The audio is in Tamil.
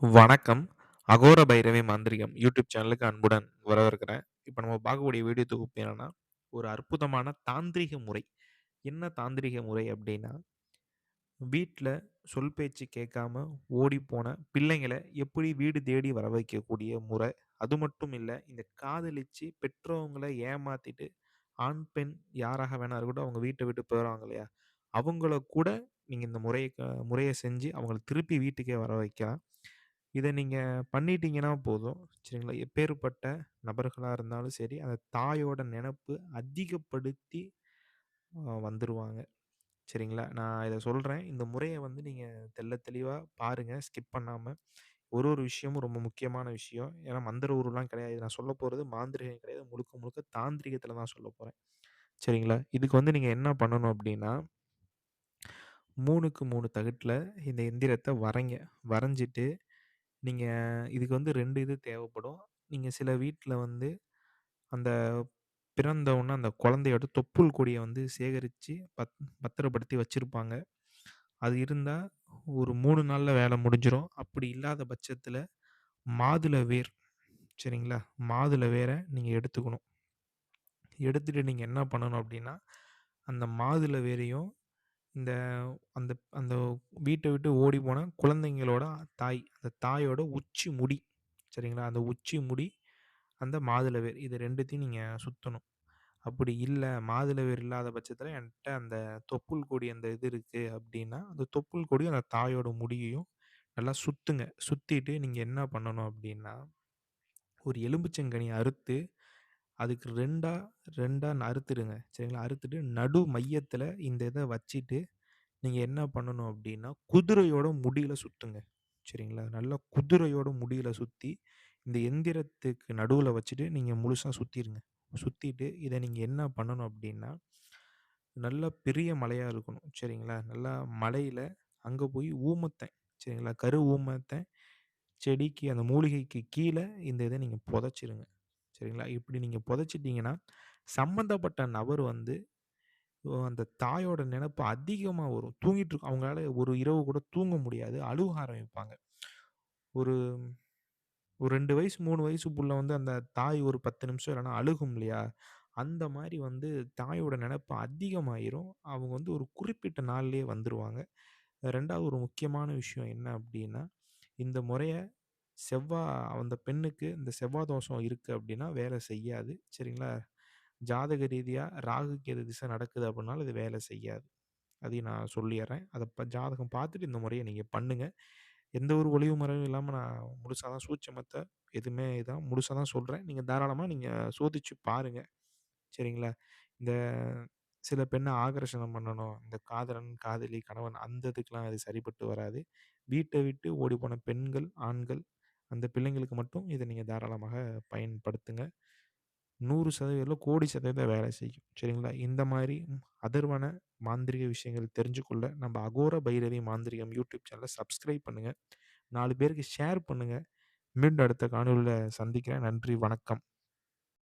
வணக்கம். அகோர பைரவி மாந்திரிகம் யூடியூப் சேனலுக்கு அன்புடன் வரவேற்கிறேன். இப்ப நம்ம பார்க்கக்கூடிய வீடியோ தொகுப்பு என்னன்னா, ஒரு அற்புதமான தாந்திரீக முறை. என்ன தாந்திரீக முறை அப்டின்னா, வீட்ல சொல் பேச்சு கேட்காம ஓடிப்போன பிள்ளைங்கள எப்படி வீடு தேடி வர வைக்கக்கூடிய முறை. அது மட்டும் இல்ல, இந்த காதலிச்சு பெற்றவங்கள ஏமாத்திட்டு, ஆண், பெண் யாராக வேணா இருக்கட்டும், அவங்க வீட்ட விட்டு போறாங்க இல்லையா? அவங்கள கூட நீங்க இந்த முறைய செஞ்சு அவங்கள திருப்பி வீட்டுக்கே வர வைக்கலாம். இத நீங்க பண்ணிட்டீங்கன்னா போதும். சரிங்களா? எப்பேர்ப்பட்ட நபர்களா இருந்தாலும் சரி, அந்த தாயோட நெனப்பு அதிகப்படுத்தி வந்துருவாங்க. சரிங்களா? நான் இத சொல்றேன். இந்த முறைய வந்து நீங்க தெள்ள தெளிவா பாருங்க. ஸ்கிப் பண்ணாம. ஒரு ஒரு விஷயமும் ரொம்ப முக்கியமான விஷயம். ஏன்னா மந்திர உருலாம் கிடையாது. நான் சொல்லப் போறது மாந்திரீகம் கிடையாது. முழுக்க முழுக்க தாந்திரீகத்தில தான் சொல்லப் போறேன். சரிங்களா? இதுக்கு வந்து நீங்க என்ன பண்ணணும் அப்டின்னா, 3க்கு 3 தகட்டுல இந்த எந்திரத்த வரைங்க. வரைஞ்சிட்டு நீங்க இதுக்கு வந்து 2 இது தேவைப்படும். நீங்க சில வீட்ல வந்து அந்த பிறந்த உடனே அந்த குழந்தையோட தொப்புள் கொடிய வந்து சேகரிச்சு பத்திரப்படுத்தி வச்சிருப்பாங்க. அது இருந்தா ஒரு 3 நாள்ல வேலை முடிஞ்சிரும். அப்படி இல்லாத பட்சத்தில மாதுளை வேர் சரிங்களா? மாதுளை வேர நீங்க எடுத்துக்கணும். எடுத்துட்டு நீங்க என்ன பண்ணணும் அப்படின்னா, அந்த மாதுளை வேரையும் இந்த அந்த அந்த வீட்ட விட்டு ஓடிப்போன குழந்தைங்களோட தாய், அந்த தாயோட உச்சி முடி சரிங்களா? அந்த உச்சி முடி, அந்த மாதுளை வேர் இது 2த்தையும் நீங்க சுத்தணும். அப்படி இல்ல, மாதுளை வேர் இல்லாத பட்சத்தில என்ட்ட அந்த தொப்புள் கொடி அந்த இது இருக்கு அப்படின்னா, அந்த தொப்புள் கொடியும், அந்த தாயோட முடியையும் நல்லா சுத்துங்க. சுத்திட்டு நீங்க என்ன பண்ணணும் அப்படின்னா, ஒரு எலும்பிச்சங்கனிய அறுத்து, அதுக்கு 2ஆ அறுத்துடுங்க. சரிங்களா? அறுத்துட்டு நடு மையத்தில இந்த இத வச்சுட்டு, நீங்க என்ன பண்ணணும் அப்படின்னா, குதிரையோட முடியில சுத்துங்க. சரிங்களா? நல்லா குதிரையோட முடியில சுத்தி, இந்த எந்திரத்துக்கு நடுவுல வச்சுட்டு நீங்க முழுசா சுத்திருங்க. சுத்திட்டு இத நீங்க என்ன பண்ணணும் அப்படின்னா, நல்லா பெரிய மலையா இருக்கணும். சரிங்களா? நல்லா மலையில அங்க போய் ஊமத்தன் சரிங்களா? கரு ஊமத்தன் செடிக்கு அந்த மூலிகைக்கு கீழ இந்த இத நீங்க புதைச்சிருங்க. சரிங்களா? இப்படி நீங்க புதைச்சிட்டீங்கன்னா, சம்மந்தப்பட்ட நபர் வந்து அந்த தாயோட நெனப்பு அதிகமா வரும். தூங்கிட்டு அவங்களால ஒரு இரவு கூட தூங்க முடியாது. அழுக ஆரம்பிப்பாங்க. ஒரு ஒரு 2 வயசு, 3 வயசு புள்ள வந்து அந்த தாய் ஒரு 10 நிமிஷம் இல்லன்னா அழுகும் இல்லையா? அந்த மாரி வந்து தாயோட நெனப்பு அதிகமாயிரும். அவங்க வந்து ஒரு குறிப்பிட்ட நாள்லயே வந்துருவாங்க. 2வது ஒரு முக்கியமான விஷயம் என்ன அப்டின்னா, இந்த முறைய செவ்வா அந்த பெண்ணுக்கு இந்த செவ்வாய் தோஷம் இருக்கு அப்டின்னா வேலை செய்யாது. சரிங்களா? ஜாதக ரீதியா ராகு, கேது திசை நடக்குது அப்டின்னாலும் இது வேலை செய்யாது. அதையும் நான் சொல்லிர்றேன். அத ஜாதகம் பார்த்துட்டு இந்த முறைய நீங்க பண்ணுங்க. எந்த ஒரு ஒளிவு மறைவும் இல்லாம நான் முழுசா தான் சூட்சமத்த எதுவுமே இதான் முழுசா தான் சொல்றேன். நீங்க தாராளமா நீங்க சோதிச்சு பாருங்க. சரிங்களா? இந்த சில பெண்ண ஆகர்ஷணம் பண்ணணும். இந்த காதலன், காதலி, கணவன் அந்த இதுக்கெல்லாம் அது சரிப்பட்டு வராது. வீட்ட விட்டு ஓடிப்போன பெண்கள், ஆண்கள் அந்த பிள்ளைங்களுக்கு மட்டும் இத நீங்க தாராளமாக பயன்படுத்துங்க. 100% இல்ல கோடி சதவீதம் வேலை செய்யும். சரிங்களா? இந்த மாரி அதர்வன மாந்திரீக விஷயங்கள் தெரிஞ்சுக்கொள்ள நம்ம அகோர பைரவி மாந்திரிகம் யூடியூப் சேனல சப்ஸ்கிரைப் பண்ணுங்க. 4 பேருக்கு ஷேர் பண்ணுங்க. மீண்டும் அடுத்த காணொளியில சந்திக்கிறேன். நன்றி, வணக்கம்.